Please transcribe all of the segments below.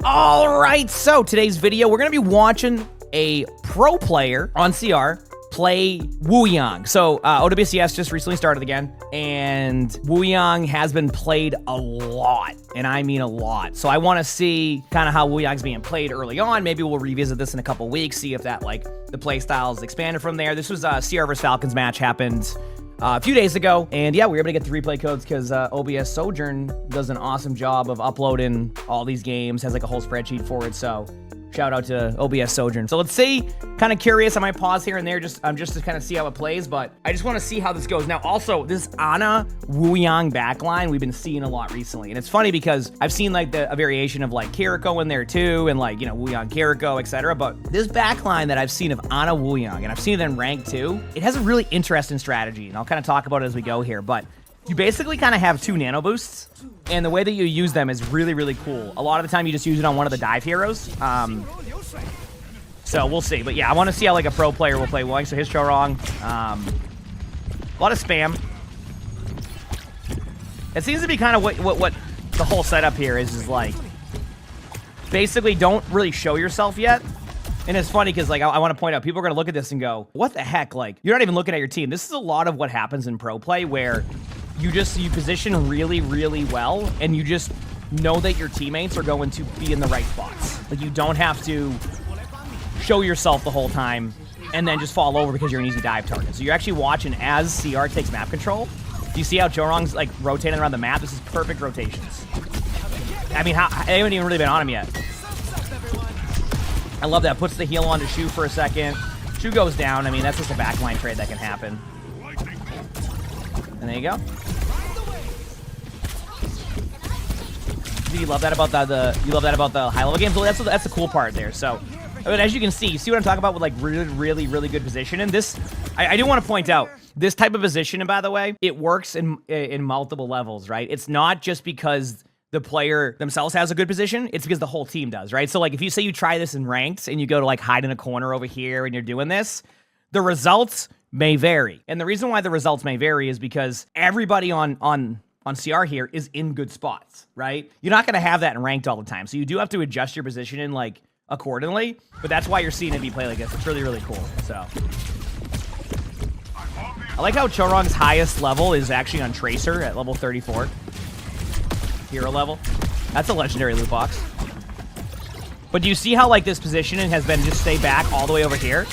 All right, so today's video, we're going to be watching a pro player on CR play Wuyang. So OWCS just recently started again, and Wuyang has been played a lot, and I mean a lot. So I want to see kind of how Wuyang's being played early on. Maybe we'll revisit this in a couple weeks, see if that, like, the play styles expanded from there. This was a CR vs Falcons match, happened a few days ago, and yeah, we were able to get the replay codes because OBS Sojourn does an awesome job of uploading all these games, has like a whole spreadsheet for it, so shout out to OBS Sojourn. So let's see, kind of curious, I might pause here and there just to kind of see how it plays, but I just want to see how this goes. Now also, this Ana Wuyang backline we've been seeing a lot recently, and it's funny because I've seen like a variation of like Kiriko in there too, and like, you know, Wuyang Kiriko, etc. But this backline that I've seen of Ana Wuyang, and I've seen it in rank too, it has a really interesting strategy, and I'll kind of talk about it as we go here, but you basically kind of have two nano boosts, and the way that you use them is really, really cool. A lot of the time you just use it on one of the dive heroes. So we'll see. But yeah, I want to see how like a pro player will play Wuyang. So here's Chorong. A lot of spam. It seems to be kind of what the whole setup here is like, basically don't really show yourself yet. And it's funny because, like, I want to point out, people are going to look at this and go, what the heck? Like, you're not even looking at your team. This is a lot of what happens in pro play where you position really, really well, and you just know that your teammates are going to be in the right spots. Like, you don't have to show yourself the whole time and then just fall over because you're an easy dive target. So you're actually watching as CR takes map control. Do you see how Chorong's, like, rotating around the map? This is perfect rotations. I mean, they haven't even really been on him yet. I love that. Puts the heal on to Shu for a second. Shu goes down. I mean, that's just a backline trade that can happen. And there you go. You love that about the high level games. Well, that's the cool part there. So, I mean, as you can see what I'm talking about with like really good position. And this, I do want to point out this type of position. And by the way, it works in multiple levels, right? It's not just because the player themselves has a good position, it's because the whole team does, right? So like if you say you try this in ranked and you go to like hide in a corner over here and you're doing this, the results may vary. And the reason why the results may vary is because everybody on CR here is in good spots, right? You're not gonna have that in ranked all the time. So you do have to adjust your position in like accordingly, but that's why you're seeing it be played like this. It's really, really cool, so. I like how Chorong's highest level is actually on Tracer at level 34. Hero level. That's a legendary loot box. But do you see how like this positioning has been just stay back all the way over here?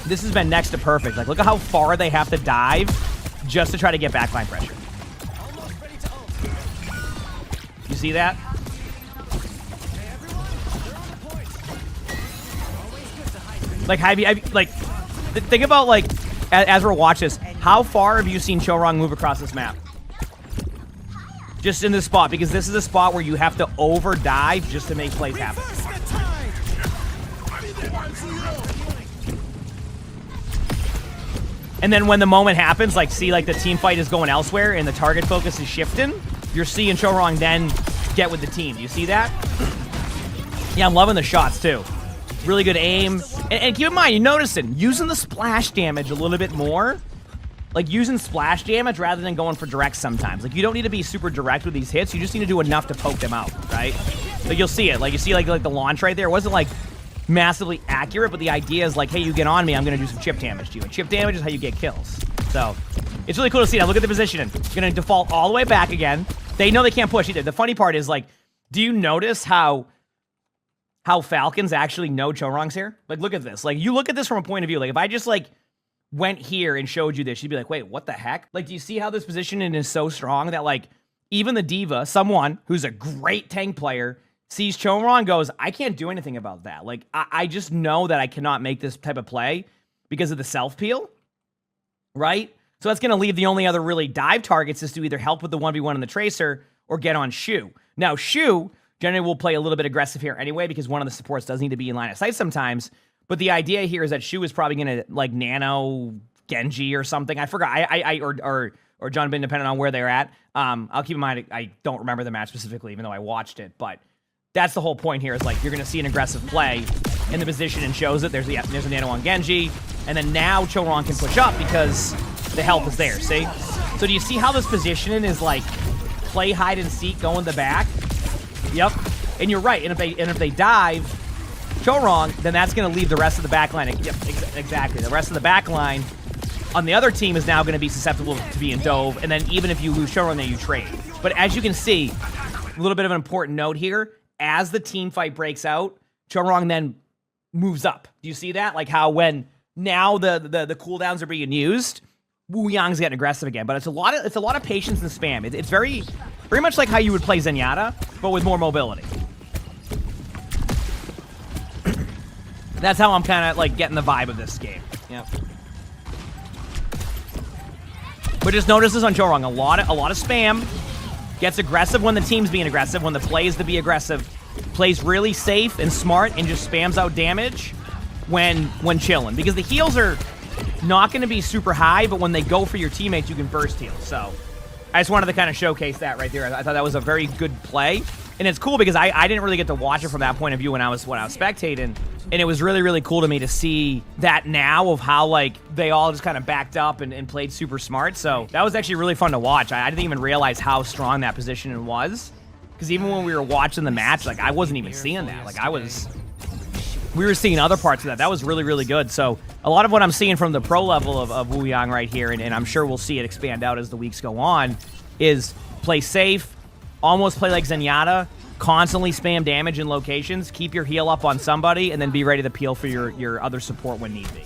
This has been next to perfect. Like, look at how far they have to dive just to try to get backline pressure. You see that? Like, think about like as we're watching this, how far have you seen Chorong move across this map? Just in this spot, because this is a spot where you have to over dive just to make plays happen. And then when the moment happens, like, see, like, the team fight is going elsewhere and the target focus is shifting, you're seeing Chorong then get with the team. Do you see that? Yeah, I'm loving the shots, too. Really good aim. And keep in mind, you're noticing, using the splash damage a little bit more, like using splash damage rather than going for direct sometimes. Like, you don't need to be super direct with these hits. You just need to do enough to poke them out, right? Like, you'll see it. Like, you see, like the launch right there. It wasn't, like, massively accurate, but the idea is, like, hey, you get on me, I'm going to do some chip damage to you. And chip damage is how you get kills. So, it's really cool to see. Now, look at the positioning. Going to default all the way back again. They know they can't push either. The funny part is, like, do you notice how Falcons actually know Chorong's here? Like, look at this. Like, you look at this from a point of view. Like, if I just, like, went here and showed you this, you'd be like, wait, what the heck? Like, do you see how this positioning is so strong that, like, even the diva, someone who's a great tank player, sees Chorong, goes, I can't do anything about that. Like, I just know that I cannot make this type of play because of the self-peel, right? So that's going to leave the only other really dive targets is to either help with the 1v1 in the Tracer or get on Shu. Now, Shu generally will play a little bit aggressive here anyway because one of the supports does need to be in line of sight sometimes. But the idea here is that Shu is probably going to, like, nano Genji or something. I forgot. Or John Bin, depending on where they're at. I'll keep in mind, I don't remember the match specifically, even though I watched it. But that's the whole point here is, like, you're going to see an aggressive play in the position and shows it. There's a nano on Genji. And then now Chorong can push up because the help is there, see? So do you see how this positioning is, like, play hide and seek going the back? Yep. And you're right. And if they dive Chorong, then that's going to leave the rest of the backline. Yep, exactly. The rest of the backline on the other team is now going to be susceptible to being dove. And then even if you lose Chorong, then you trade. But as you can see, a little bit of an important note here. As the team fight breaks out, Chorong then moves up. Do you see that? Like how when now the cooldowns are being used, Wuyang's getting aggressive again. But it's a lot of patience and spam. It's very much like how you would play Zenyatta, but with more mobility. That's how I'm kind of like getting the vibe of this game. Yep. But just notice this on Chorong. A lot of spam. Gets aggressive when the team's being aggressive. When the play is to be aggressive, plays really safe and smart and just spams out damage when chilling. Because the heals are not going to be super high, but when they go for your teammates, you can burst heal. So I just wanted to kind of showcase that right there. I thought that was a very good play. And it's cool because I didn't really get to watch it from that point of view when I was spectating. And it was really, really cool to me to see that now of how, like, they all just kind of backed up and played super smart. So that was actually really fun to watch. I didn't even realize how strong that position was. Because even when we were watching the match, like, I wasn't even seeing that. Like, we were seeing other parts of that. That was really, really good. So a lot of what I'm seeing from the pro level of Wuyang right here, and I'm sure we'll see it expand out as the weeks go on, is play safe, almost play like Zenyatta, constantly spam damage in locations, keep your heal up on somebody, and then be ready to peel for your other support when need be.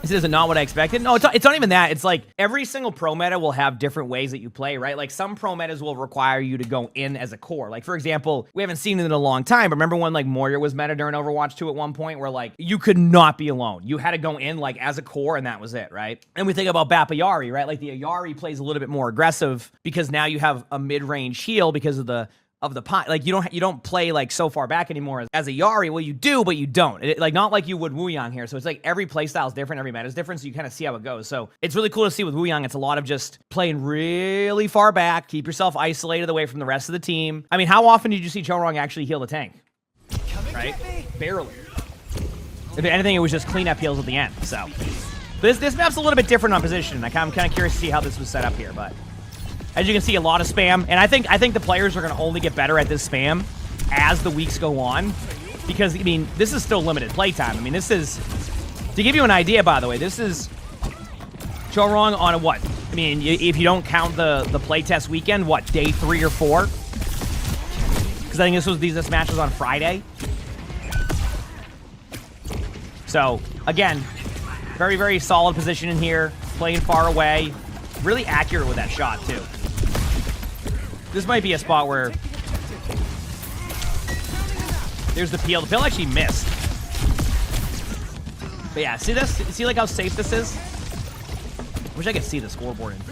This is not what I expected. No, it's not even that. It's like every single pro meta will have different ways that you play, right? Like some pro metas will require you to go in as a core. Like for example, we haven't seen it in a long time, but remember when like Moira was meta during Overwatch 2 at one point where like you could not be alone. You had to go in like as a core and that was it, right? And we think about Bap Ayari, right? Like the Ayari plays a little bit more aggressive because now you have a mid-range heal because of the pot. Like you don't play like so far back anymore as a Yari. Well, you do, but you don't. Like not like you would Wuyang here. So it's like every playstyle is different, every meta is different. So you kind of see how it goes. So it's really cool to see with Wuyang. It's a lot of just playing really far back, keep yourself isolated away from the rest of the team. I mean, how often did you see Chorong actually heal the tank? Right? Barely. If anything, it was just cleanup heals at the end. So this map's a little bit different on position. I'm kind of curious to see how this was set up here, but. As you can see, a lot of spam, and I think the players are going to only get better at this spam as the weeks go on, because, I mean, this is still limited playtime. I mean, this is, to give you an idea, by the way, this is Chorong on a what? I mean, if you don't count the playtest weekend, what, day 3 or 4? Because I think this match was on Friday. So, again, very solid position in here, playing far away, really accurate with that shot, too. This might be a spot where there's the peel. The peel actually missed. But yeah, see this? See like how safe this is? Wish I could see the scoreboard and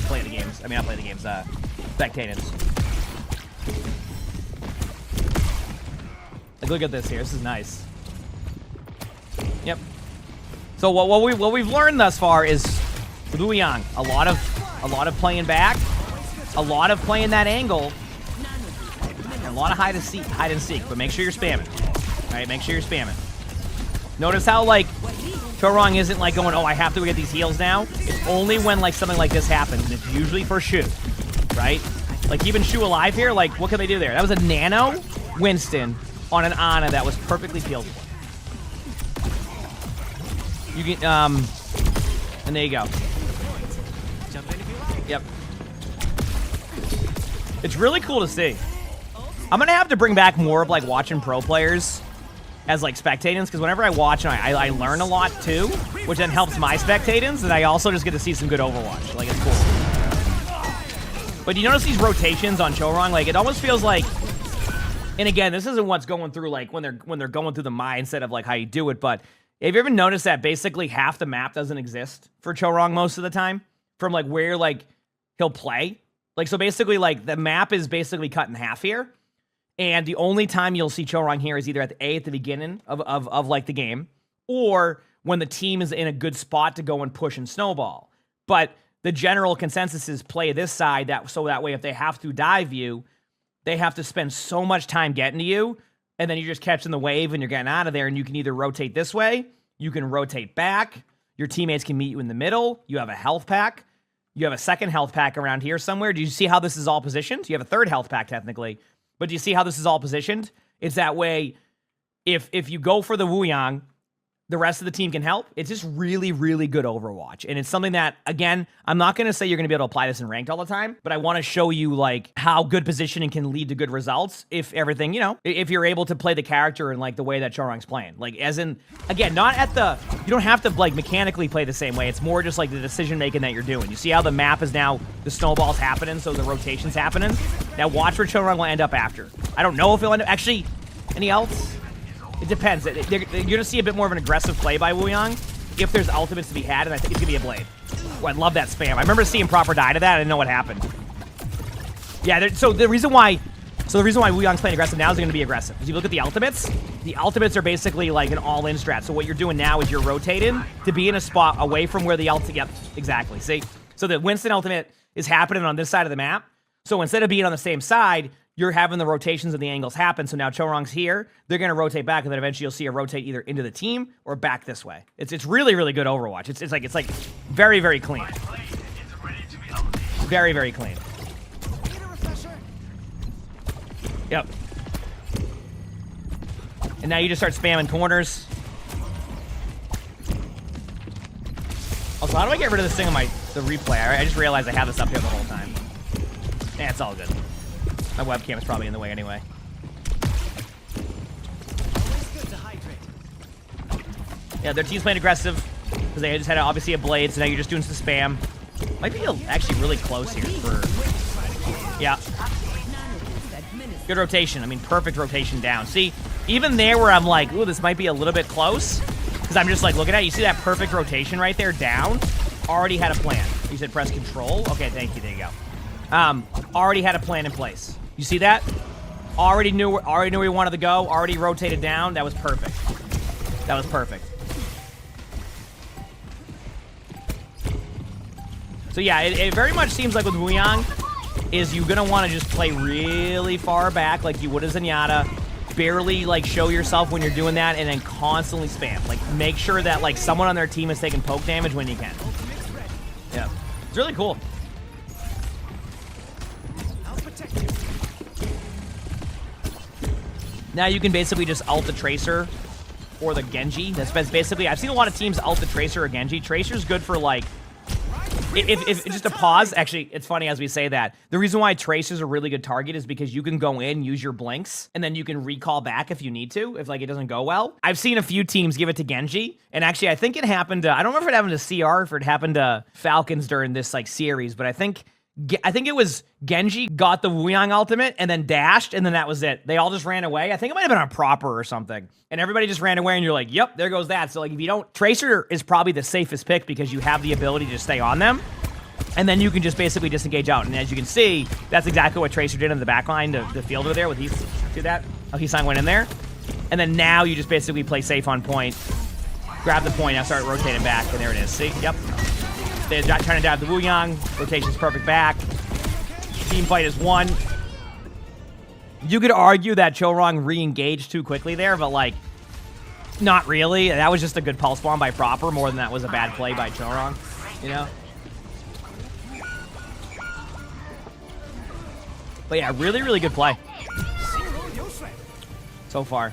play the games. I mean, not play the games, spectating. Like, look at this here. This is nice. Yep. So what we've learned thus far is with Wuyang, a lot of playing back. A lot of playing that angle, and a lot of hide and seek, but make sure you're spamming. All right, make sure you're spamming. Notice how, like, Chorong isn't, like, going, oh, I have to get these heals now. It's only when, like, something like this happens, and it's usually for Shu, right? Like, even Shu alive here, like, what can they do there? That was a nano Winston on an Ana that was perfectly peeled. You can, and there you go. Yep. It's really cool to see. I'm going to have to bring back more of, like, watching pro players as, like, spectatings, because whenever I watch, I learn a lot, too, which then helps my spectatings, and I also just get to see some good Overwatch. Like, it's cool. But you notice these rotations on Chorong? Like, it almost feels like, and again, this isn't what's going through, like, when they're going through the mindset of, like, how you do it, but have you ever noticed that basically half the map doesn't exist for Chorong most of the time? From, like, where, like, he'll play? Like, so basically, like, the map is basically cut in half here. And the only time you'll see Chorong here is either at the beginning of like, the game, or when the team is in a good spot to go and push and snowball. But the general consensus is play this side, so that way if they have to dive you, they have to spend so much time getting to you, and then you're just catching the wave and you're getting out of there, and you can either rotate this way, you can rotate back, your teammates can meet you in the middle, you have a health pack. You have a second health pack around here somewhere. Do you see how this is all positioned? You have a third health pack technically, but do you see how this is all positioned? It's that way. If you go for the Wuyang, the rest of the team can help. It's just really, really good Overwatch. And it's something that, again, I'm not going to say you're going to be able to apply this in ranked all the time, but I want to show you like how good positioning can lead to good results if everything, you know, if you're able to play the character in like the way that Chorong's playing. Like as in, again, not at the, you don't have to like mechanically play the same way. It's more just like the decision making that you're doing. You see how the map is now, the snowball's happening, so the rotation's happening. Now watch where Chorong will end up after. I don't know if he'll end up, actually, any else? It depends. You're going to see a bit more of an aggressive play by Wuyang if there's ultimates to be had, and I think it's going to be a blade. Oh, I love that spam. I remember seeing proper die to that. I didn't know what happened. Yeah, so the reason why Wuyang's playing aggressive now is going to be aggressive. If you look at the ultimates are basically like an all-in strat. So what you're doing now is you're rotating to be in a spot away from where the ultimate, yep, exactly. See? So the Winston ultimate is happening on this side of the map. So instead of being on the same side, you're having the rotations and the angles happen. So now Chorong's here. They're going to rotate back, and then eventually you'll see a rotate either into the team or back this way. It's really, really good Overwatch. It's like very, very clean. Very, very clean. Yep. And now you just start spamming corners. Also, how do I get rid of this thing on the replay? I just realized I have this up here the whole time. Yeah, it's all good. My webcam is probably in the way anyway. Yeah, their team's playing aggressive because they just had obviously a blade, so now you're just doing some spam. Might be actually really close here for... Yeah. Good rotation. I mean, perfect rotation down. See, even there where I'm like, ooh, this might be a little bit close, because I'm just like looking at it. You see that perfect rotation right there down? Already had a plan. You said press control? Okay, thank you. There you go. Already had a plan in place. You see that? Already knew where he wanted to go. Already rotated down. That was perfect. That was perfect. So yeah, it very much seems like with Wuyang is you're gonna want to just play really far back like you would as Zenyatta. Barely like show yourself when you're doing that, and then constantly spam. Like make sure that like someone on their team is taking poke damage when you can. Yeah, it's really cool. Now you can basically just ult the Tracer or the Genji. That's basically, I've seen a lot of teams ult the Tracer or Genji. Tracer's good for like, if just a pause, actually, it's funny as we say that. The reason why Tracer's a really good target is because you can go in, use your blinks, and then you can recall back if you need to, if like it doesn't go well. I've seen a few teams give it to Genji, and actually I think it happened to, I don't remember if it happened to CR or if it happened to Falcons during this like series, but I think it was Genji got the Wuyang ultimate and then dashed, and then that was it. They all just ran away. I think it might have been on proper or something. And everybody just ran away, and you're like, yep, there goes that. So like if you don't, Tracer is probably the safest pick because you have the ability to stay on them. And then you can just basically disengage out. And as you can see, that's exactly what Tracer did in the backline, the fielder there with Heath. See that? Oh, Heath went in there. And then now you just basically play safe on point. Grab the point, now start rotating back, and there it is. See? Yep. They're trying to dive the Wuyang. Rotation's perfect back. Team fight is won. You could argue that Chorong re-engaged too quickly there, but like, not really. That was just a good pulse bomb by Proper more than that was a bad play by Chorong, you know? But yeah, really, really good play. So far.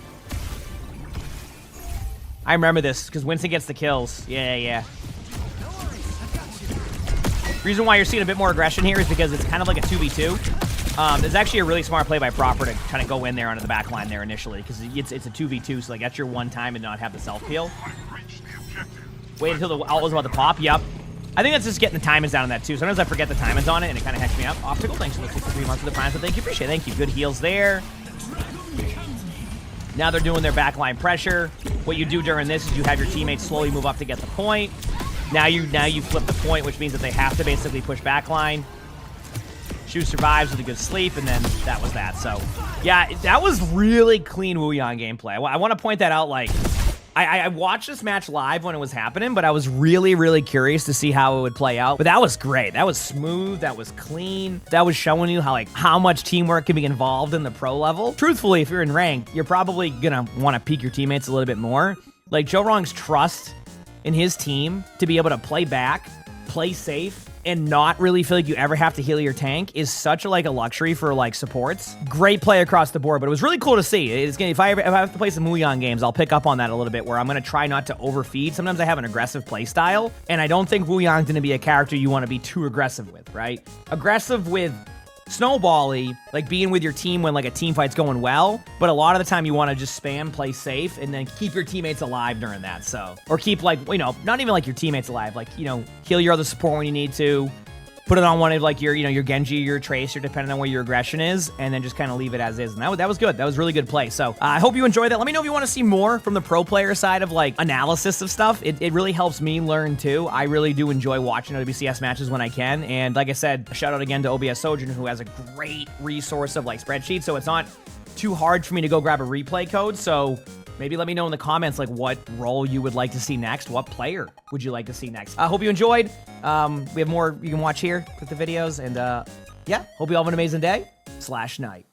I remember this, because Winston gets the kills. Yeah. Reason why you're seeing a bit more aggression here is because it's kind of like a 2v2. It's actually a really smart play by Proper to kind of go in there onto the back line there initially, because it's a 2v2, so like that's your one time and not have the self-heal. Wait until the ult was about to pop. Yep. I think that's just getting the timings down on that too. Sometimes I forget the timings on it, and it kind of hacks me up. Optical, thanks for the 63 months of the Prime, so thank you, appreciate it. Thank you. Good heals there. Now they're doing their backline pressure. What you do during this is you have your teammates slowly move up to get the point. Now you flip the point, which means that they have to basically push backline. Shu survives with a good sleep, and then that was that. So, yeah, that was really clean Wuyang gameplay. I want to point that out. Like, I watched this match live when it was happening, but I was really, really curious to see how it would play out. But that was great. That was smooth. That was clean. That was showing you how much teamwork can be involved in the pro level. Truthfully, if you're in ranked, you're probably gonna want to peek your teammates a little bit more. Like Chorong's trust in his team to be able to play back, play safe, and not really feel like you ever have to heal your tank is such a, like a luxury for like supports. Great play across the board, but it was really cool to see. It's gonna, if I have to play some Wuyang games, I'll pick up on that a little bit, where I'm gonna try not to overfeed. Sometimes I have an aggressive play style, and I don't think Wuyang's gonna be a character you want to be too aggressive with, right? Aggressive with snowbally, like being with your team when like a team fight's going well, but a lot of the time you want to just spam, play safe, and then keep your teammates alive during that. So, or keep like, you know, not even like your teammates alive, like, you know, heal your other support when you need to, put it on one of like your, you know, your Genji, your Tracer, depending on where your aggression is, and then just kind of leave it as is. And that was good. That was really good play. So I hope you enjoyed that. Let me know if you want to see more from the pro player side of like analysis of stuff. It really helps me learn too. I really do enjoy watching OWCS matches when I can. And like I said, a shout out again to OBS Sojourn, who has a great resource of like spreadsheets. So it's not too hard for me to go grab a replay code. So maybe let me know in the comments like what role you would like to see next. What player would you like to see next? I hope you enjoyed. We have more you can watch here with the videos. And yeah, hope you all have an amazing day / night.